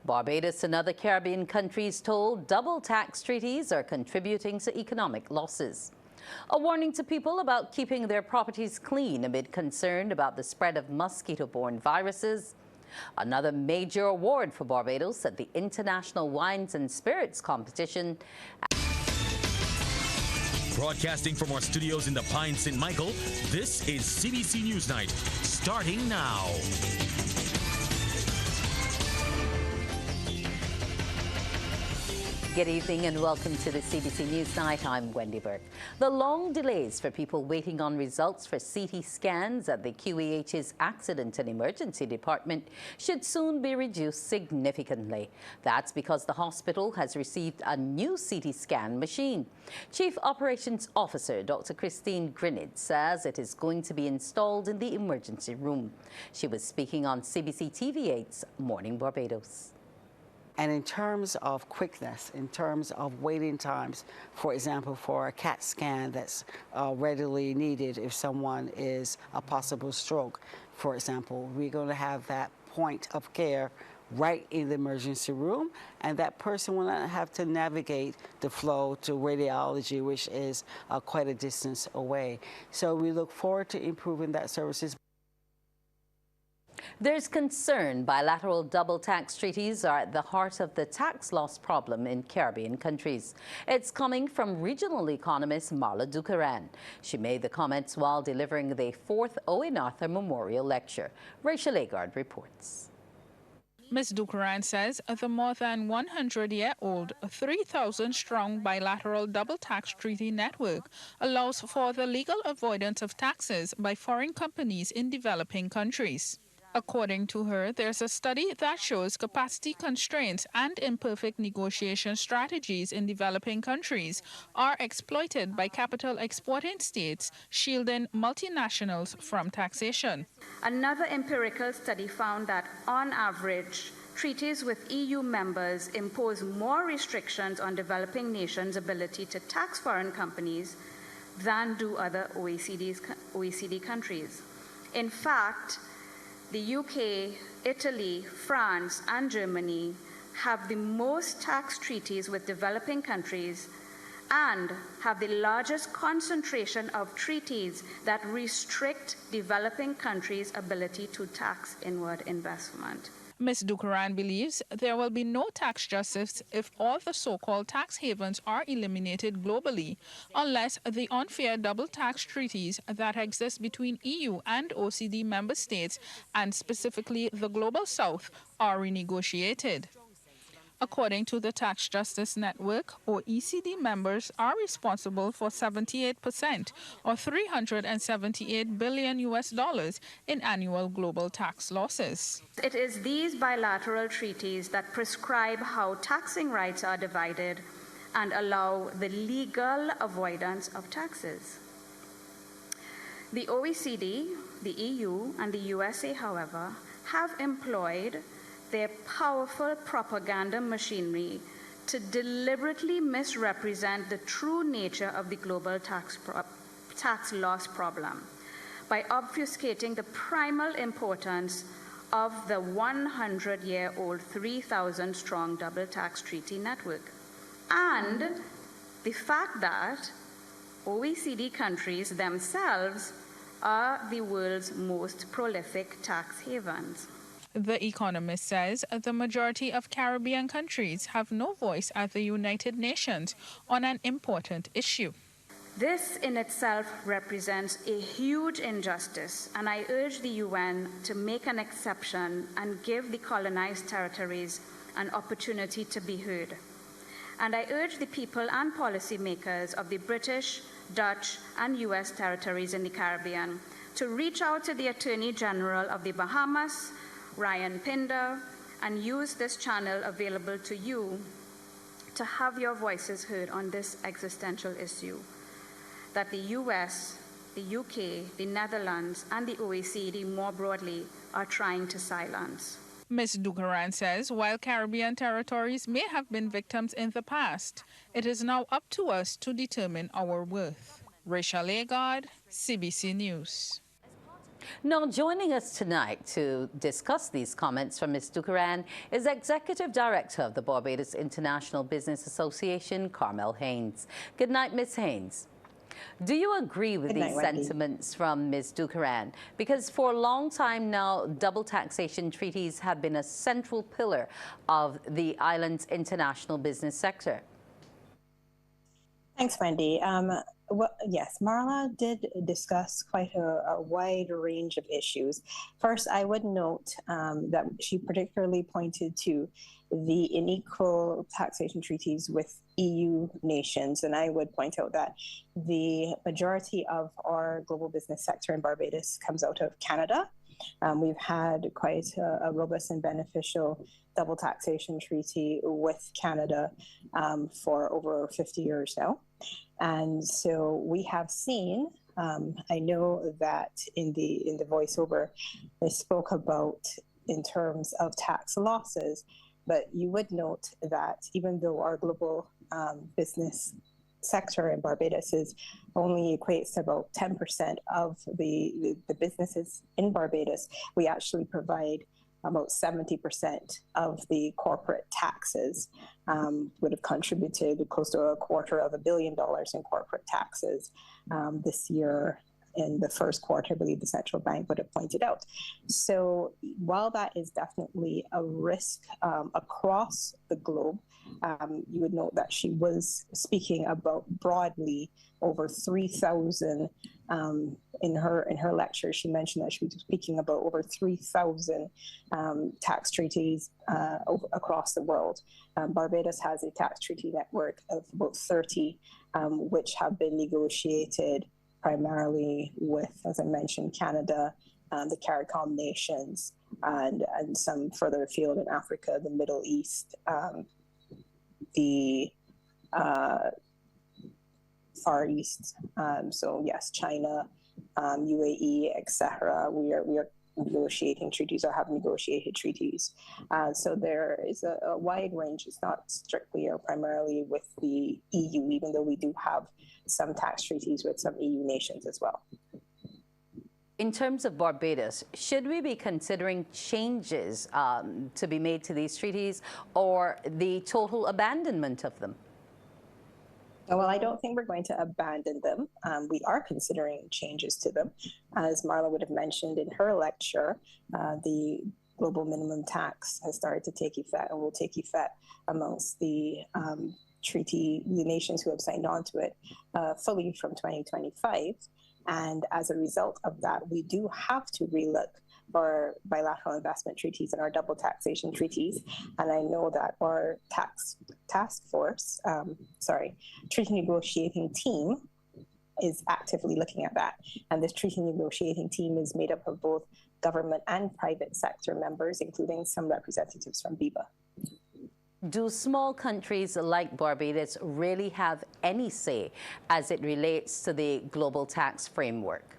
Barbados and other Caribbean countries told double tax treaties are contributing to economic losses. A warning to people about keeping their properties clean amid concern about the spread of mosquito-borne viruses. Another major award for Barbados at the International Wines and Spirits Competition. Broadcasting from our studios in the Pine St. Michael, this is CBC Newsnight, starting now. Good evening and welcome to the CBC Newsnight. I'm Wendy Burke. The long delays for people waiting on results for CT scans at the QEH's Accident and Emergency Department should soon be reduced significantly. That's because the hospital has received a new CT scan machine. Chief Operations Officer Dr. Christine Grinid says it is going to be installed in the emergency room. She was speaking on CBC TV8's Morning Barbados. And in terms of quickness, in terms of waiting times, for example, for a CAT scan that's readily needed if someone is a possible stroke, for example, we're going to have that point of care right in the emergency room, and that person will not have to navigate the flow to radiology, which is quite a distance away. So we look forward to improving that services. There's concern bilateral double tax treaties are at the heart of the tax loss problem in Caribbean countries. It's coming from regional economist Marla Ducaran. She made the comments while delivering the 4th Owen Arthur Memorial Lecture. Rachel Agard reports. Ms. Ducaran says the more than 100-year-old, 3,000-strong bilateral double tax treaty network allows for the legal avoidance of taxes by foreign companies in developing countries. According to her, there's a study that shows capacity constraints and imperfect negotiation strategies in developing countries are exploited by capital exporting states, shielding multinationals from taxation. Another empirical study found that, on average, treaties with EU members impose more restrictions on developing nations' ability to tax foreign companies than do other OECD countries. In fact, the UK, Italy, France, and Germany have the most tax treaties with developing countries and have the largest concentration of treaties that restrict developing countries' ability to tax inward investment. Ms. Ducaran believes there will be no tax justice if all the so-called tax havens are eliminated globally, unless the unfair double tax treaties that exist between EU and OECD member states, and specifically the Global South, are renegotiated. According to the Tax Justice Network, OECD members are responsible for 78%, or $378 billion in annual global tax losses. It is these bilateral treaties that prescribe how taxing rights are divided and allow the legal avoidance of taxes. The OECD, the EU, and the USA, however, have employed their powerful propaganda machinery to deliberately misrepresent the true nature of the global tax loss problem by obfuscating the primal importance of the 100-year-old 3,000-strong double tax treaty network and the fact that OECD countries themselves are the world's most prolific tax havens. The economist says the majority of Caribbean countries have no voice at the United Nations on an important issue. This in itself represents a huge injustice, and I urge the UN to make an exception and give the colonized territories an opportunity to be heard. And I urge the people and policymakers of the British, Dutch, and US territories in the Caribbean to reach out to the Attorney General of the Bahamas, Ryan Pinder, and use this channel available to you to have your voices heard on this existential issue that the US, the UK, the Netherlands, and the OECD more broadly are trying to silence. Ms. Ducaran says while Caribbean territories may have been victims in the past, it is now up to us to determine our worth. Rachel Agard, CBC News. Now, joining us tonight to discuss these comments from Ms. Dukaran is Executive Director of the Barbados International Business Association, Carmel Haynes. Good night, Ms. Haynes. Do you agree with these sentiments from Ms. Dukaran? Because for a long time now, double taxation treaties have been a central pillar of the island's international business sector. Thanks, Wendy. Well, yes, Marla did discuss quite a wide range of issues. First, I would note that she particularly pointed to the unequal taxation treaties with EU nations, and I would point out that the majority of our global business sector in Barbados comes out of Canada. We've had quite a robust and beneficial double taxation treaty with Canada for over 50 years now. And so we have seen, I know that in the voiceover, they spoke about in terms of tax losses, but you would note that even though our global business sector in Barbados is only equates to about 10% of the businesses in Barbados, we actually provide about 70% of the corporate taxes, would have contributed close to $250 million in corporate taxes this year. In the first quarter, I believe the central bank would have pointed out. So while that is definitely a risk across the globe, you would note that she was speaking about broadly over 3,000 in her lecture. She mentioned that she was speaking about over 3,000 tax treaties across the world. Barbados has a tax treaty network of about 30, which have been negotiated primarily with, as I mentioned, Canada, the CARICOM nations, and some further afield in Africa, the Middle East, the Far East. So yes, China, UAE, etc. We are negotiating treaties or have negotiated treaties. So there is a wide range. It's not strictly or primarily with the EU, even though we do have some tax treaties with some EU nations as well. In terms of Barbados, should we be considering changes to be made to these treaties or the total abandonment of them? Well, I don't think we're going to abandon them. We are considering changes to them. As Marla would have mentioned in her lecture, the global minimum tax has started to take effect and will take effect amongst the nations who have signed on to it fully from 2025. And as a result of that, we do have to relook our bilateral investment treaties and our double taxation treaties. And I know that our treaty negotiating team is actively looking at that. And this treaty negotiating team is made up of both government and private sector members, including some representatives from BIBA. Do small countries like Barbados really have any say as it relates to the global tax framework?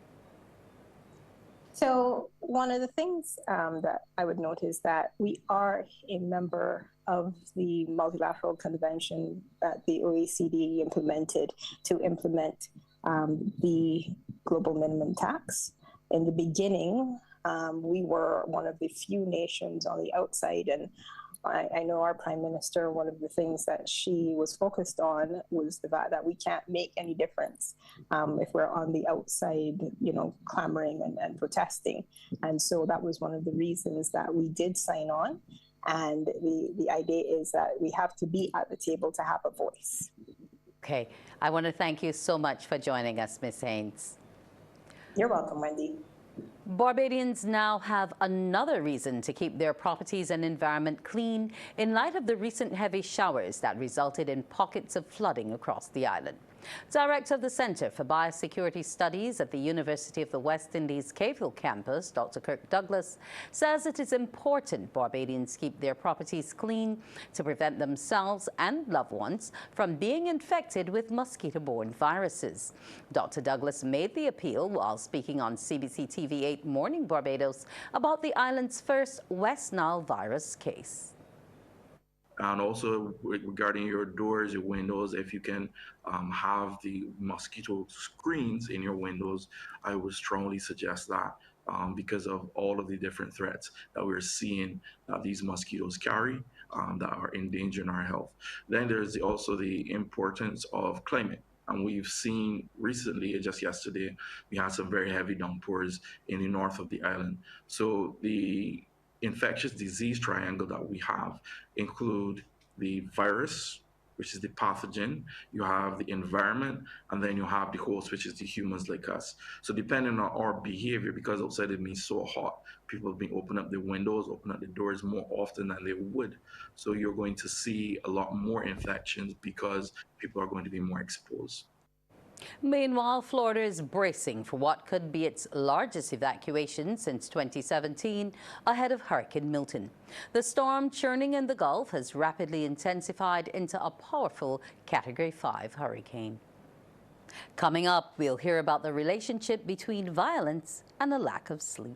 So one of the things that I would note is that we are a member of the multilateral convention that the OECD implemented to implement the global minimum tax. In the beginning, we were one of the few nations on the outside, and I know our Prime Minister, one of the things that she was focused on was the fact that we can't make any difference if we're on the outside, clamoring and protesting. And so that was one of the reasons that we did sign on. And the idea is that we have to be at the table to have a voice. Okay. I want to thank you so much for joining us, Ms. Haynes. You're welcome, Wendy. Barbadians now have another reason to keep their properties and environment clean in light of the recent heavy showers that resulted in pockets of flooding across the island. Director of the Center for Biosecurity Studies at the University of the West Indies Cave Hill campus, Dr. Kirk Douglas, says it is important Barbadians keep their properties clean to prevent themselves and loved ones from being infected with mosquito-borne viruses. Dr. Douglas made the appeal while speaking on CBC TV 8 Morning Barbados about the island's first West Nile virus case. And also regarding your doors, your windows, if you can have the mosquito screens in your windows, I would strongly suggest that because of all of the different threats that we're seeing that these mosquitoes carry that are endangering our health. Then there's also the importance of climate. And we've seen recently, just yesterday, we had some very heavy downpours in the north of the island. So the infectious disease triangle that we have include the virus, which is the pathogen, you have the environment, and then you have the host, which is the humans like us. So depending on our behavior, because outside it being so hot, people have been opening up the windows, opening up the doors more often than they would. So you're going to see a lot more infections because people are going to be more exposed. Meanwhile, Florida is bracing for what could be its largest evacuation since 2017 ahead of Hurricane Milton. The storm churning in the Gulf has rapidly intensified into a powerful Category 5 hurricane. Coming up, we'll hear about the relationship between violence and a lack of sleep.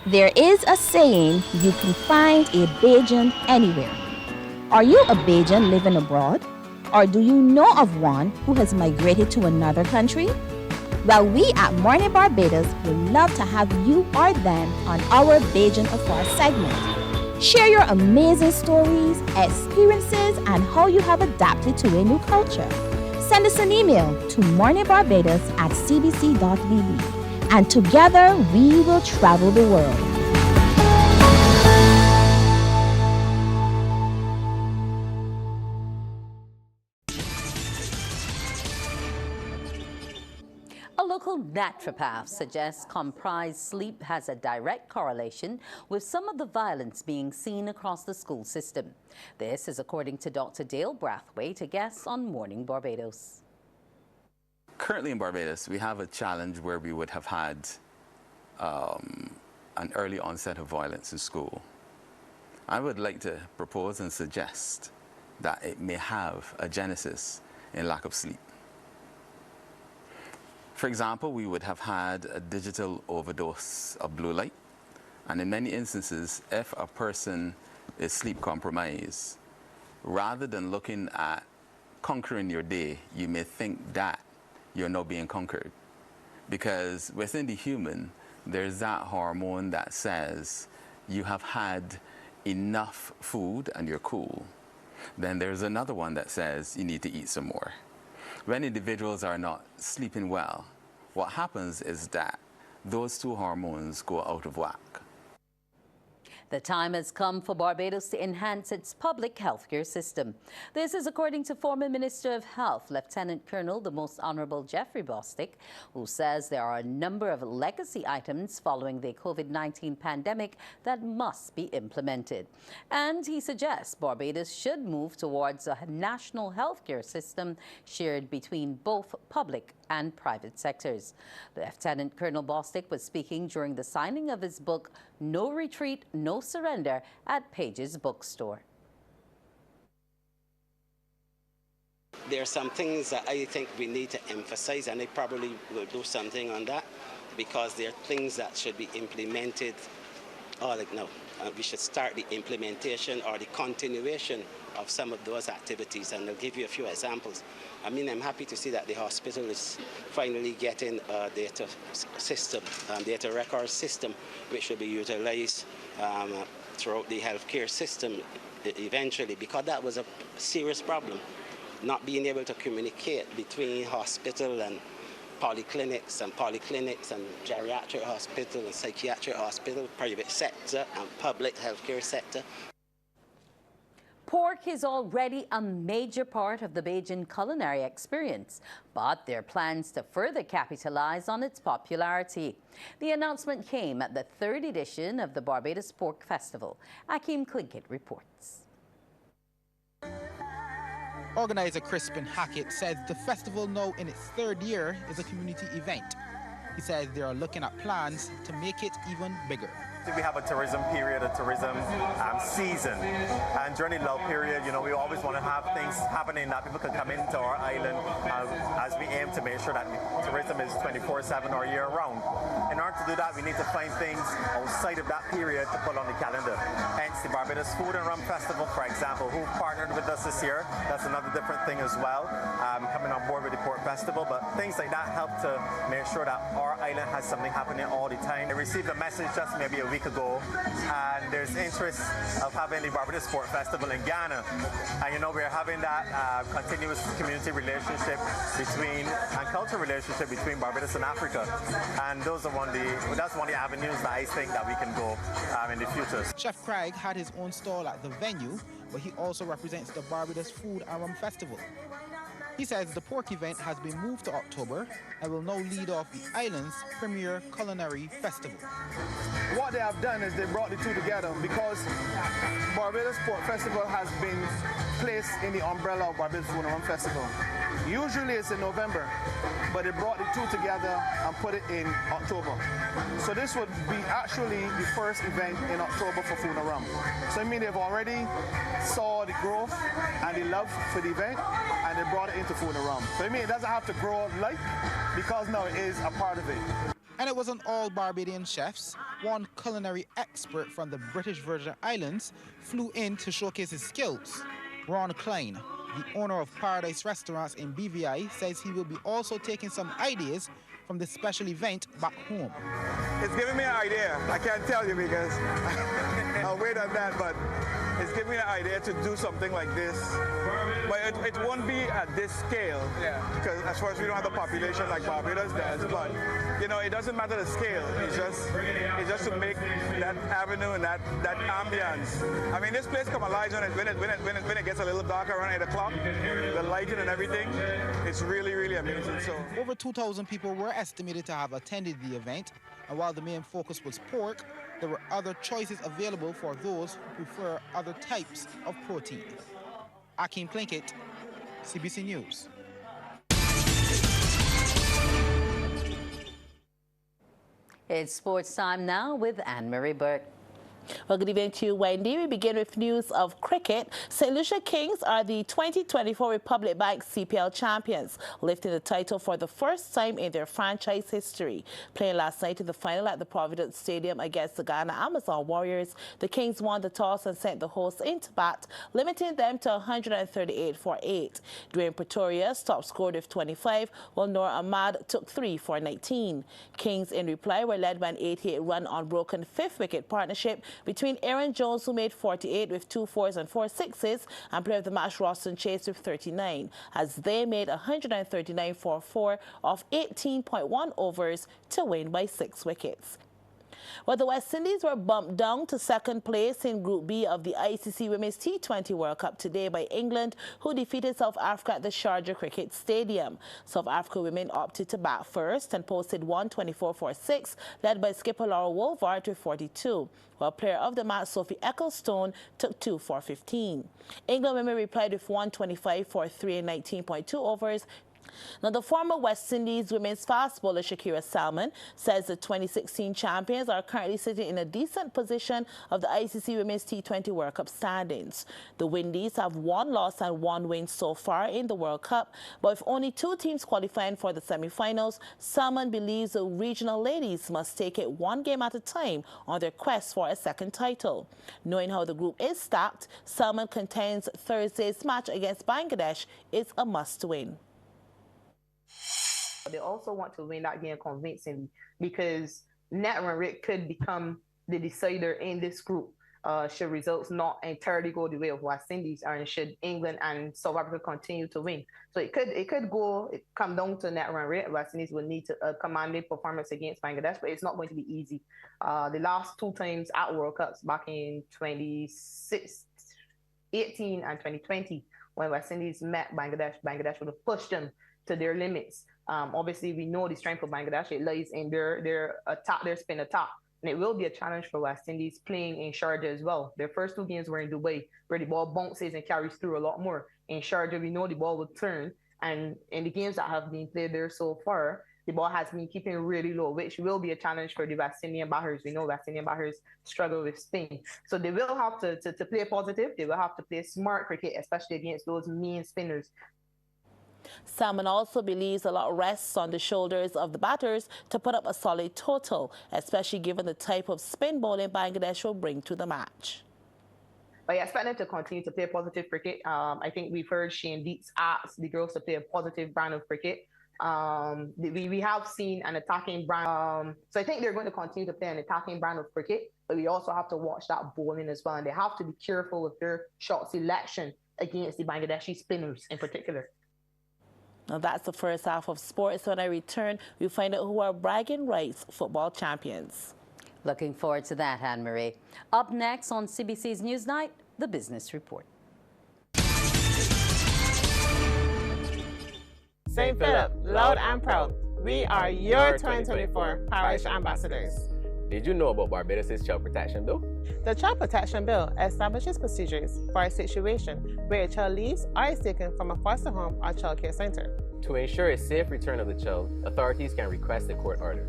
There is a saying, you can find a Bajan anywhere. Are you a Bajan living abroad? Or do you know of one who has migrated to another country? Well, we at Morning Barbados would love to have you or them on our Bajan Affair segment. Share your amazing stories, experiences, and how you have adapted to a new culture. Send us an email to morningbarbados@cbc.vb, and together we will travel the world. A local naturopath suggests comprised sleep has a direct correlation with some of the violence being seen across the school system. This is according to Dr. Dale Brathwaite, a guest on Morning Barbados. Currently in Barbados, we have a challenge where we would have had an early onset of violence in school. I would like to propose and suggest that it may have a genesis in lack of sleep. For example, we would have had a digital overdose of blue light, and in many instances, if a person is sleep compromised, rather than looking at conquering your day, you may think that you're not being conquered. Because within the human, there's that hormone that says you have had enough food and you're cool. Then there's another one that says you need to eat some more. When individuals are not sleeping well, what happens is that those two hormones go out of whack. The time has come for Barbados to enhance its public health care system. This is according to former Minister of Health, Lieutenant Colonel the Most Honorable Jeffrey Bostic, who says there are a number of legacy items following the COVID-19 pandemic that must be implemented. And he suggests Barbados should move towards a national health care system shared between both public and private sectors. Lieutenant Colonel Bostic was speaking during the signing of his book, No Retreat, No Surrender, at Page's bookstore. There are some things that I think we need to emphasize, and I probably will do something on that, because there are things that should be implemented, we should start the implementation or the continuation of some of those activities, and I'll give you a few examples. I mean, I'm happy to see that the hospital is finally getting a data system, data record system, which will be utilized throughout the healthcare system eventually, because that was a serious problem, not being able to communicate between hospital and polyclinics and geriatric hospital and psychiatric hospital, private sector and public healthcare sector. Pork is already a major part of the Bajan culinary experience, but there are plans to further capitalize on its popularity. The announcement came at the third edition of the Barbados Pork Festival. Akeem Klinkett reports. Organizer Crispin Hackett says the festival, now in its third year, is a community event. He says they are looking at plans to make it even bigger. We have a tourism period, a tourism season, and during the lull period, you know, we always want to have things happening that people can come into our island as we aim to make sure that tourism is 24/7 or year round. In order to do that, we need to find things outside of that period to put on the calendar. Hence the Barbados Food and Rum Festival, for example, who partnered with us this year. That's another different thing as well, coming on board with the Port Festival, but things like that help to make sure that our island has something happening all the time. I received a message just maybe a week ago, and there's interest of having the Barbados Sport Festival in Ghana, and you know, we're having that continuous community relationship and cultural relationship between Barbados and Africa, and that's one of the avenues that I think that we can go in the future. Chef Craig had his own stall at the venue, but he also represents the Barbados Food and Rum Festival. He says the pork event has been moved to October and will now lead off the island's premier culinary festival. What they have done is they brought the two together because Barbados Pork Festival has been placed in the umbrella of Barbados Food and Rum Festival. Usually it's in November, but they brought the two together and put it in October. So this would be actually the first event in October for Food and Rum. So I mean, they've already saw the growth and the love for the event, and they brought it into Food and Rum. So I mean, it doesn't have to grow like, because now it is a part of it. And it wasn't all Barbadian chefs. One culinary expert from the British Virgin Islands flew in to showcase his skills. Ron Klein, the owner of Paradise Restaurants in BVI, says he will be also taking some ideas from this special event back home. It's giving me an idea. I can't tell you because I'll wait on that, but it's giving me an idea to do something like this. But it won't be at this scale, because as far as we don't have the population like Barbados does, but you know, it doesn't matter the scale. It's just to make that avenue and that ambience. I mean, this place come alive when it gets a little dark around 8 o'clock. The lighting and everything, it's really, really amazing. So over 2,000 people were estimated to have attended the event, and while the main focus was pork, there were other choices available for those who prefer other types of protein. Akeem Plinkett, CBC News. It's sports time now with Anne-Marie Burke. Well, good evening to you, Wendy. We begin with news of cricket. St. Lucia Kings are the 2024 Republic Bank CPL champions, lifting the title for the first time in their franchise history. Playing last night in the final at the Providence Stadium against the Ghana Amazon Warriors, the Kings won the toss and sent the hosts into bat, limiting them to 138 for 8. Dwayne Pretorius top scored with 25, while Noor Ahmad took 3 for 19. Kings, in reply, were led by an 88-run unbroken fifth-wicket partnership between Aaron Jones, who made 48 with 2 4s and 4 6s, and player of the match Roston Chase with 39, as they made 139 for 4 off 18.1 overs to win by 6 wickets. Well, the West Indies were bumped down to second place in Group B of the ICC Women's T20 World Cup today by England, who defeated South Africa at the Sharjah Cricket Stadium. South Africa women opted to bat first and posted 124 for 6, led by skipper Laura Wolvaert with 42, while player of the match Sophie Ecclestone took 2 for 15. England women replied with 125 for 3 and 19.2 overs. Now, the former West Indies women's fast bowler Shakira Salmon says the 2016 champions are currently sitting in a decent position of the ICC Women's T20 World Cup standings. The Windies have 1 loss and 1 win so far in the World Cup, but with only 2 teams qualifying for the semi-finals, Salmon believes the regional ladies must take it 1 game at a time on their quest for a second title. Knowing how the group is stacked, Salmon contends Thursday's match against Bangladesh is a must-win. They also want to win that game convincingly because net run rate could become the decider in this group should results not entirely go the way of West Indies, and should England and South Africa continue to win. So it could come down to net run rate. West Indies will need to commanding performance against Bangladesh, but it's not going to be easy. The last 2 times at World Cups back in 2018 and 2020, when West Indies met Bangladesh would have pushed them to their limits. Obviously, we know the strength of Bangladesh. It lies in their attack, their spin attack. And it will be a challenge for West Indies playing in Sharjah as well. Their first 2 games were in Dubai, where the ball bounces and carries through a lot more. In Sharjah, we know the ball will turn. And in the games that have been played there so far, the ball has been keeping really low, which will be a challenge for the West Indian batters. We know West Indian batters struggle with spin. So they will have to play positive. They will have to play smart cricket, especially against those mean spinners. Salmon also believes a lot rests on the shoulders of the batters to put up a solid total, especially given the type of spin bowling Bangladesh will bring to the match. But I expect them to continue to play positive cricket. I think we've heard Shane Dietz ask the girls to play a positive brand of cricket. We have seen an attacking brand. So I think they're going to continue to play an attacking brand of cricket, but we also have to watch that bowling as well. And they have to be careful with their shot selection against the Bangladeshi spinners in particular. Now that's the first half of sports. When I return, we'll find out who are bragging rights football champions. Looking forward to that, Anne-Marie. Up next on CBC's Newsnight, the Business Report. St. Philip, loud and proud, we are your 2024 Parish Ambassadors. Did you know about Barbados' Child Protection Bill? The Child Protection Bill establishes procedures for a situation where a child leaves or is taken from a foster home or child care center. To ensure a safe return of the child, authorities can request a court order.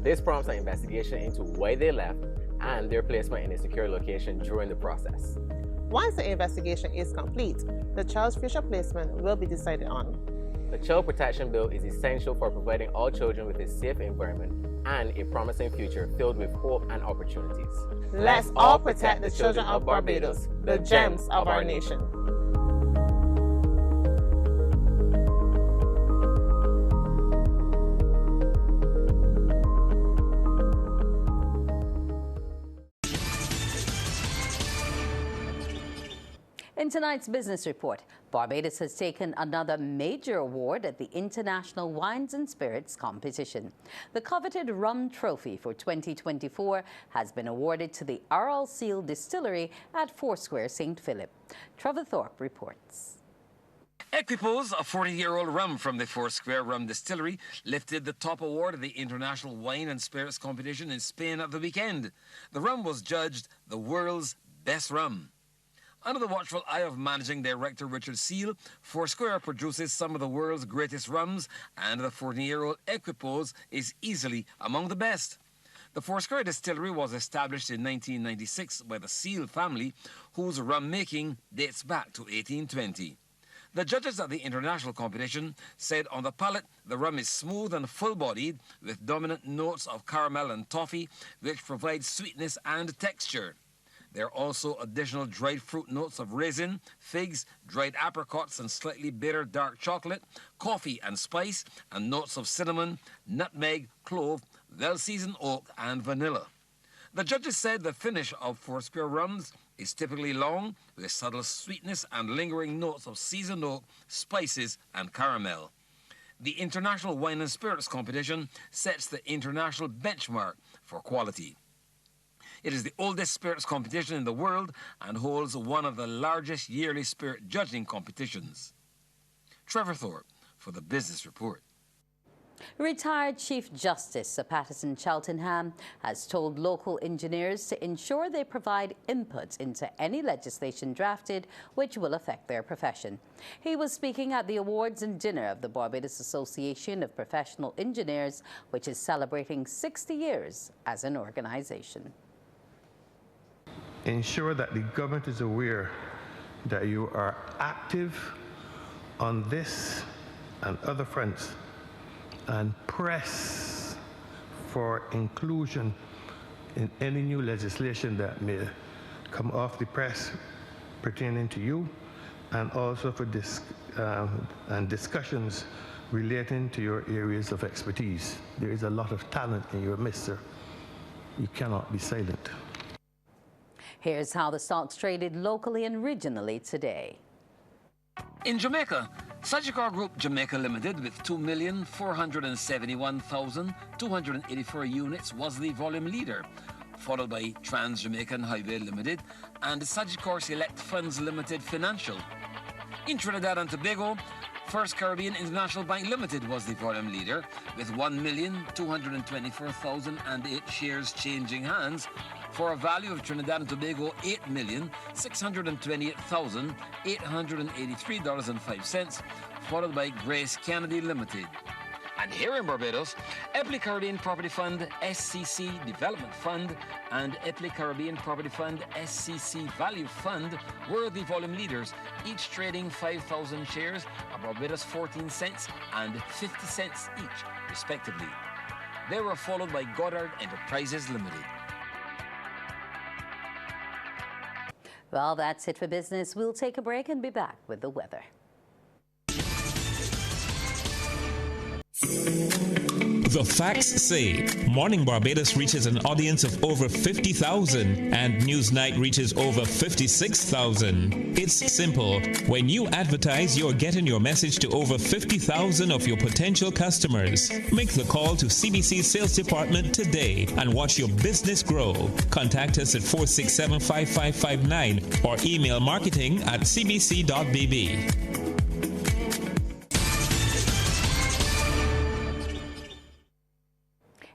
This prompts an investigation into why they left and their placement in a secure location during the process. Once the investigation is complete, the child's future placement will be decided on. The Child Protection Bill is essential for providing all children with a safe environment and a promising future filled with hope and opportunities. Let's all protect the children of Barbados, the gems of our nation. In tonight's business report, Barbados has taken another major award at the International Wines and Spirits Competition. The coveted Rum Trophy for 2024 has been awarded to the Aral Seal Distillery at Foursquare St. Philip. Trevor Thorpe reports. Equipos, a 40-year-old rum from the Foursquare Rum Distillery, lifted the top award of the International Wine and Spirits Competition in Spain at the weekend. The rum was judged the world's best rum. Under the watchful eye of Managing Director Richard Seal, Foursquare produces some of the world's greatest rums, and the 14-year-old Equipos is easily among the best. The Foursquare Distillery was established in 1996 by the Seal family, whose rum making dates back to 1820. The judges at the international competition said on the palate the rum is smooth and full-bodied, with dominant notes of caramel and toffee, which provide sweetness and texture. There are also additional dried fruit notes of raisin, figs, dried apricots and slightly bitter dark chocolate, coffee and spice, and notes of cinnamon, nutmeg, clove, well-seasoned oak and vanilla. The judges said the finish of Foursquare rums is typically long, with subtle sweetness and lingering notes of seasoned oak, spices and caramel. The International Wine and Spirits Competition sets the international benchmark for quality. It is the oldest spirits competition in the world and holds one of the largest yearly spirit judging competitions. Trevor Thorpe for the Business Report. Retired Chief Justice Sir Patterson Cheltenham has told local engineers to ensure they provide input into any legislation drafted which will affect their profession. He was speaking at the awards and dinner of the Barbados Association of Professional Engineers, which is celebrating 60 years as an organization. Ensure that the government is aware that you are active on this and other fronts, and press for inclusion in any new legislation that may come off the press pertaining to you, and also for discussions relating to your areas of expertise. There is a lot of talent in your midst, sir. You cannot be silent. Here's how the stocks traded locally and regionally today. In Jamaica, Sagicor Group Jamaica Limited with 2,471,284 units was the volume leader, followed by Trans Jamaican Highway Limited and Sagicor Select Funds Limited Financial. In Trinidad and Tobago, First Caribbean International Bank Limited was the volume leader with 1,224,008 shares changing hands for a value of Trinidad and Tobago $8,628,883.05, followed by Grace Kennedy Limited. And here in Barbados, Epley Caribbean Property Fund SCC Development Fund and Epley Caribbean Property Fund SCC Value Fund were the volume leaders, each trading 5,000 shares at Barbados 14 cents and 50 cents each, respectively. They were followed by Goddard Enterprises Limited. Well, that's it for business. We'll take a break and be back with the weather. The facts say Morning Barbados reaches an audience of over 50,000 and Newsnight reaches over 56,000. It's simple. When you advertise, you're getting your message to over 50,000 of your potential customers. Make the call to CBC Sales Department today and watch your business grow. Contact us at 467-5559 or email marketing@cbc.bb.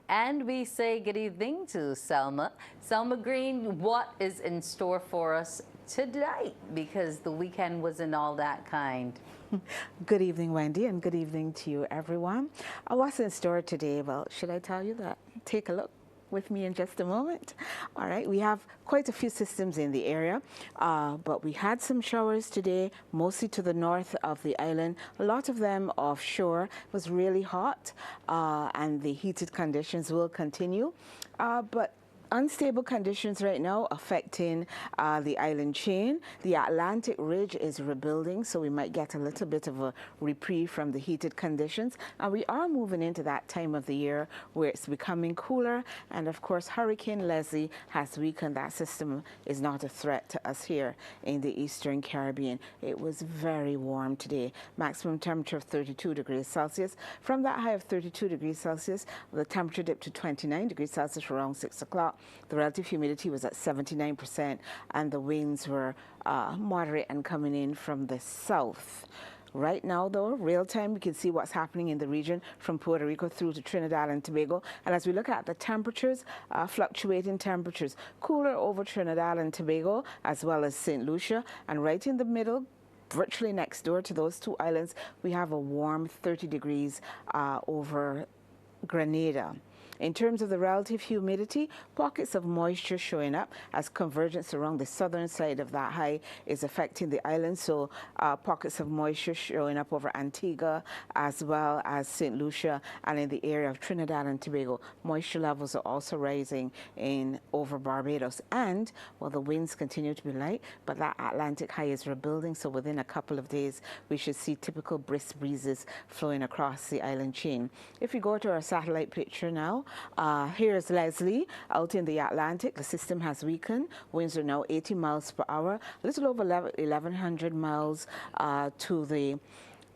And we say good evening to Selma. Selma Green, what is in store for us tonight? Because the weekend wasn't all that kind. Good evening, Wendy, and good evening to you, everyone. What's in store today? Well, should I tell you that? Take a look with me in just a moment. All right, we have quite a few systems in the area, but we had some showers today, mostly to the north of the island. A lot of them offshore. It was really hot, and the heated conditions will continue, but unstable conditions right now affecting the island chain. The Atlantic Ridge is rebuilding, so we might get a little bit of a reprieve from the heated conditions. And we are moving into that time of the year where it's becoming cooler. And of course, Hurricane Leslie has weakened. That system is not a threat to us here in the Eastern Caribbean. It was very warm today. Maximum temperature of 32 degrees Celsius. From that high of 32 degrees Celsius, the temperature dipped to 29 degrees Celsius around 6 o'clock. The relative humidity was at 79%, and the winds were moderate and coming in from the south. Right now, though, real time, we can see what's happening in the region from Puerto Rico through to Trinidad and Tobago. And as we look at the temperatures, fluctuating temperatures, cooler over Trinidad and Tobago, as well as St. Lucia, and right in the middle, virtually next door to those two islands, we have a warm 30 degrees over Grenada. In terms of the relative humidity, pockets of moisture showing up as convergence around the southern side of that high is affecting the island. So pockets of moisture showing up over Antigua as well as St. Lucia and in the area of Trinidad and Tobago. Moisture levels are also rising in over Barbados. And, well, the winds continue to be light, but that Atlantic high is rebuilding. So within a couple of days, we should see typical brisk breezes flowing across the island chain. If we go to our satellite picture now, here's Leslie out in the Atlantic. The system has weakened. Winds are now 80 miles per hour, a little over 1,100 miles to the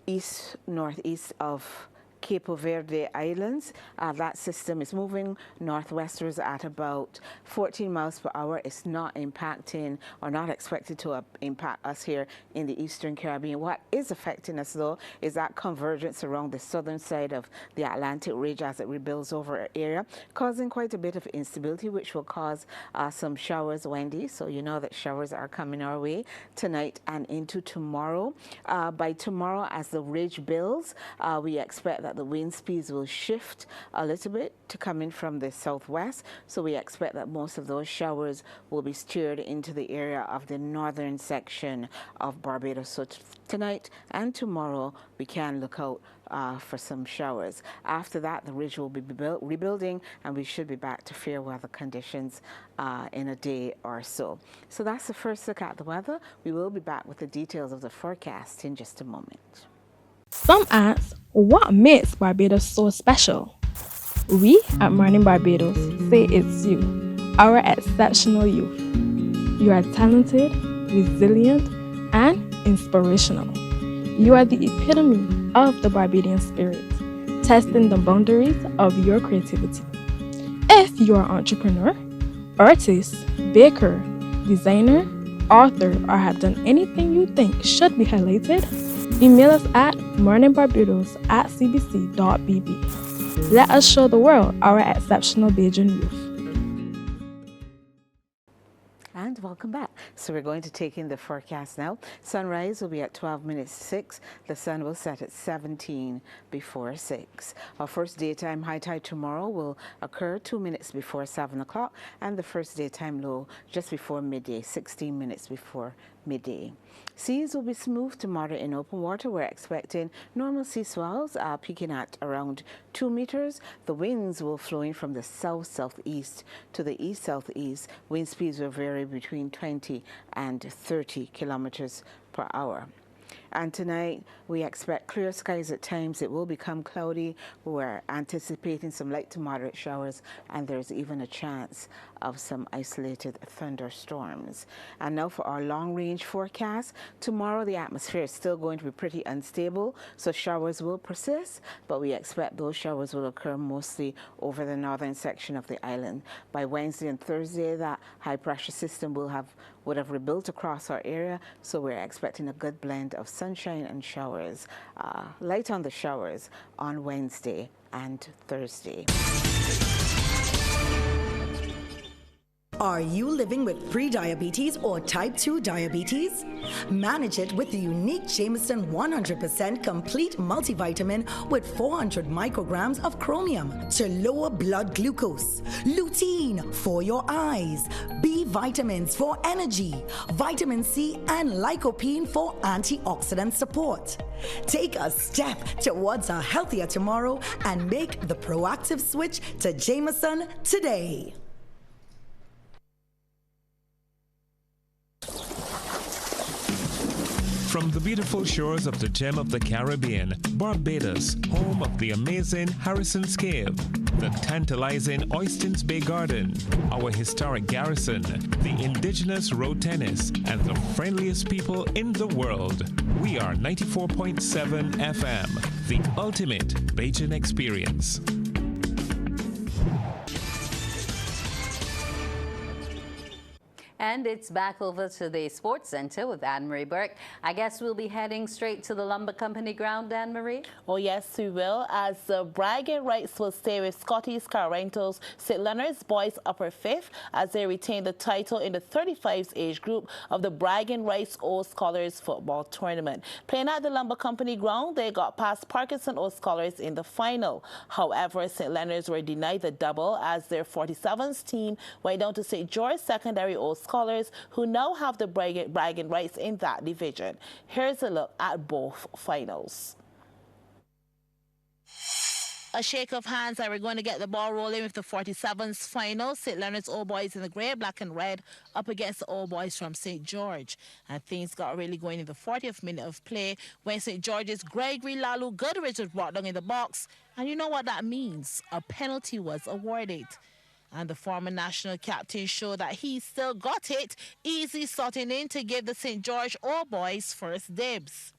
east-northeast of Cape Verde Islands. That system is moving northwestwards at about 14 miles per hour. It's not impacting or not expected to impact us here in the Eastern Caribbean. What is affecting us, though, is that convergence around the southern side of the Atlantic Ridge as it rebuilds over our area, causing quite a bit of instability, which will cause some showers, Wendy. So you know that showers are coming our way tonight and into tomorrow. By tomorrow, as the ridge builds, we expect that the wind speeds will shift a little bit to come in from the southwest. So we expect that most of those showers will be steered into the area of the northern section of Barbados. So tonight and tomorrow, we can look out for some showers. After that, the ridge will be rebuilding, and we should be back to fair weather conditions in a day or so. So that's the first look at the weather. We will be back with the details of the forecast in just a moment. Some ask, what makes Barbados so special? We at Morning Barbados say it's you, our exceptional youth. You are talented, resilient, and inspirational. You are the epitome of the Barbadian spirit, testing the boundaries of your creativity. If you are an entrepreneur, artist, baker, designer, author, or have done anything you think should be highlighted, email us at morningbarbados@cbc.bb. Let us show the world our exceptional Bajan youth. And welcome back. So we're going to take in the forecast now. Sunrise will be at 12 minutes 6. The sun will set at 17 before 6. Our first daytime high tide tomorrow will occur 2 minutes before 7 o'clock, and the first daytime low just before midday, 16 minutes before midday. Seas will be smooth to moderate in open water. We're expecting normal sea swells peaking at around 2 meters. The winds will flow in from the south-southeast to the east-southeast. Wind speeds will vary between 20 and 30 kilometers per hour. And tonight, we expect clear skies at times. It will become cloudy. We're anticipating some light to moderate showers, and there's even a chance of some isolated thunderstorms. And now for our long-range forecast. Tomorrow, the atmosphere is still going to be pretty unstable, so showers will persist, but we expect those showers will occur mostly over the northern section of the island. By Wednesday and Thursday, that high-pressure system would have rebuilt across our area, so we're expecting a good blend of sunshine and showers. Light on the showers on Wednesday and Thursday. Are you living with pre-diabetes or type 2 diabetes? Manage it with the unique Jameson 100% complete multivitamin with 400 micrograms of chromium to lower blood glucose, lutein for your eyes, B vitamins for energy, vitamin C and lycopene for antioxidant support. Take a step towards a healthier tomorrow and make the proactive switch to Jameson today. From the beautiful shores of the gem of the Caribbean, Barbados, home of the amazing Harrison's Cave, the tantalizing Oystins Bay Garden, our historic garrison, the indigenous road tennis, and the friendliest people in the world. We are 94.7 FM, the ultimate Bajan experience. And it's back over to the Sports Center with Anne-Marie Burke. I guess we'll be heading straight to the Lumber Company ground, Anne-Marie? Oh, yes, we will, as the bragging rights will stay with Scotties Carrento's St. Leonard's boys upper fifth as they retain the title in the 35s age group of the bragging rights Old Scholars football tournament. Playing at the Lumber Company ground, they got past Parkinson Old Scholars in the final. However, St. Leonard's were denied the double as their 47s team went down to St. George Secondary Old Scholars, who now have the bragging rights in that division. Here's a look at both finals. A shake of hands, and we're going to get the ball rolling with the 47s final. St. Leonard's Old Boys in the grey, black and red up against the Old Boys from St. George. And things got really going in the 40th minute of play when St. George's Gregory Lalu Goodrich was brought down in the box. And you know what that means? A penalty was awarded. And the former national captain showed that he still got it, easy slotting in to give the St. George Old Boys first dibs.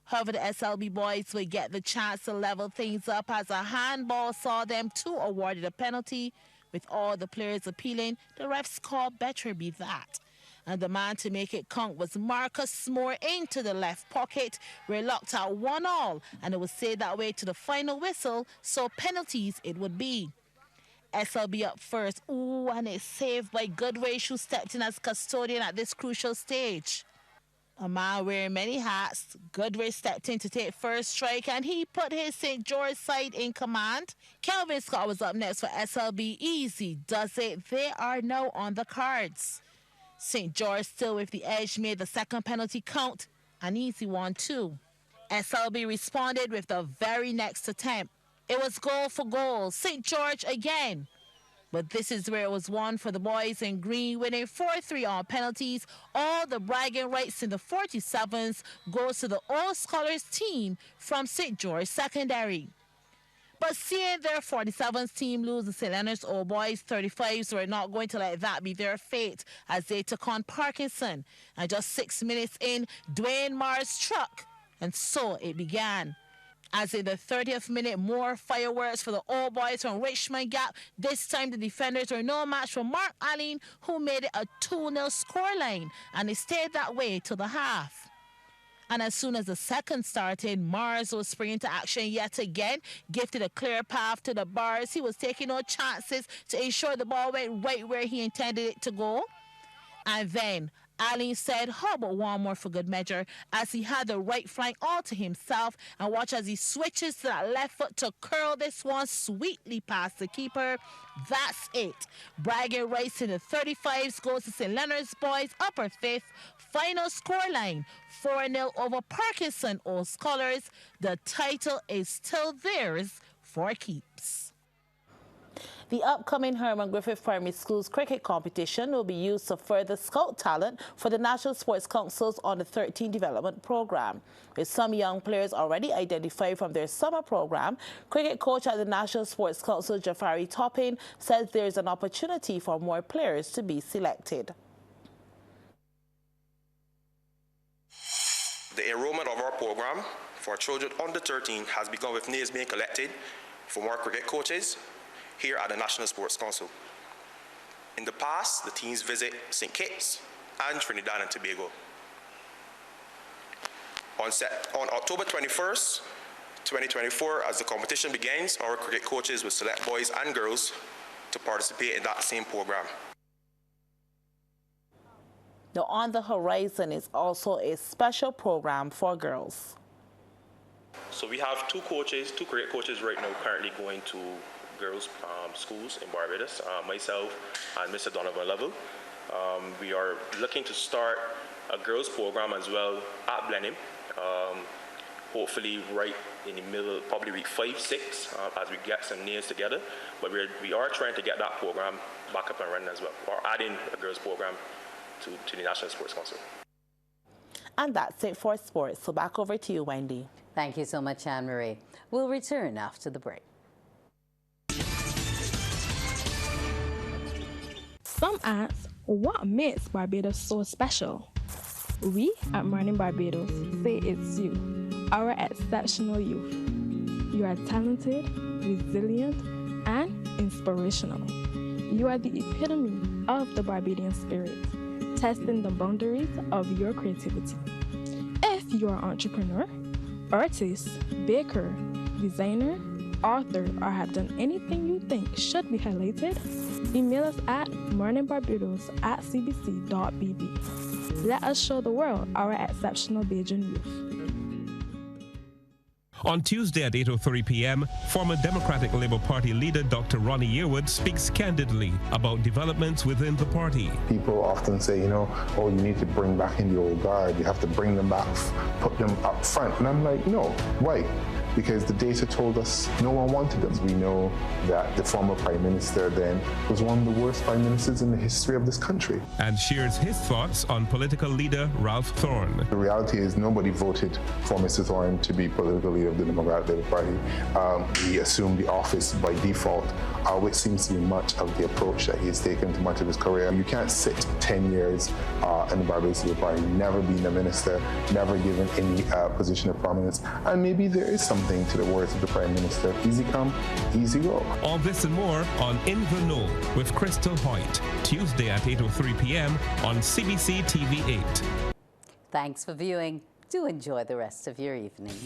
However, the SLB boys would get the chance to level things up as a handball saw them too awarded a penalty. With all the players appealing, the refs called better be that. And the man to make it count was Marcus Moore into the left pocket, where it locked out 1-1, and it would stay that way to the final whistle, so penalties it would be. SLB up first. Ooh, and it's saved by Goodrich, who stepped in as custodian at this crucial stage. A man wearing many hats, Goodrich stepped in to take first strike, and he put his St. George side in command. Kelvin Scott was up next for SLB. Easy does it. They are now on the cards. St. George still with the edge made the second penalty count. An easy one, too. SLB responded with the very next attempt. It was goal for goal. St. George again. But this is where it was won for the boys in green, winning 4-3 on penalties. All the bragging rights in the 47s goes to the Old Scholars team from St. George Secondary. But seeing their 47s team lose, the St. Leonard's Old Boys 35s were not going to let that be their fate as they took on Parkinson. And just 6 minutes in, Dwayne Mars struck, and so it began. As in the 30th minute, more fireworks for the Old Boys from Richmond Gap. This time the defenders were no match for Mark Allen, who made it a 2-0 scoreline, and it stayed that way till the half. And as soon as the second started, Mars was springing to action yet again, gifted a clear path to the bars. He was taking no chances to ensure the ball went right where he intended it to go. And then Allen said, how about one more for good measure, as he had the right flank all to himself, and watch as he switches to that left foot to curl this one sweetly past the keeper. That's it. Bragging rights in the 35s goes to St. Leonard's boys, upper fifth. Final scoreline, 4-0 over Parkinson Old Scholars. The title is still theirs for keeps. The upcoming Herman Griffith Primary School's cricket competition will be used to further scout talent for the National Sports Council's Under 13 development program. With some young players already identified from their summer program, cricket coach at the National Sports Council, Jafari Toppin, says there is an opportunity for more players to be selected. The enrollment of our program for children under 13 has begun, with names being collected for more cricket coaches here at the National Sports Council. In the past, the teams visit St. Kitts and Trinidad and Tobago. On October 21st, 2024, as the competition begins, our cricket coaches will select boys and girls to participate in that same program. Now, on the horizon is also a special program for girls. So we have two cricket coaches right now currently going to girls' schools in Barbados, myself and Mr. Donovan Lovell. We are looking to start a girls' program as well at Blenheim, hopefully right in the middle, probably week 5, 6, as we get some names together. But we are trying to get that program back up and running as well, or adding a girls' program to the National Sports Council. And that's it for sports. So back over to you, Wendy. Thank you so much, Anne-Marie. We'll return after the break. Some ask, what makes Barbados so special? We at Morning Barbados say it's you, our exceptional youth. You are talented, resilient, and inspirational. You are the epitome of the Barbadian spirit, testing the boundaries of your creativity. If you are an entrepreneur, artist, baker, designer, author, or have done anything you think should be highlighted, email us at morningbarbados@cbc.bb. Let us show the world our exceptional Bajan youth. On Tuesday at 8:03 p.m., former Democratic Labour Party leader Dr. Ronnie Yearwood speaks candidly about developments within the party. People often say, oh, you need to bring back in the old guard. You have to bring them back, put them up front. And I'm like, no, why? Because the data told us no one wanted them. We know that the former Prime Minister then was one of the worst Prime Ministers in the history of this country. And shares his thoughts on political leader Ralph Thorne. The reality is nobody voted for Mr. Thorne to be political leader of the Democratic Labour Party. He assumed the office by default, which seems to be much of the approach that he has taken to much of his career. You can't sit 10 years in the Barbados Labour Party, never being a minister, never given any position of prominence, and maybe there is something to the words of the Prime Minister. Easy come, easy go. All this and more on In the Know with Crystal Hoyt, Tuesday at 8:03 p.m. on CBC TV 8. Thanks for viewing. Do enjoy the rest of your evening.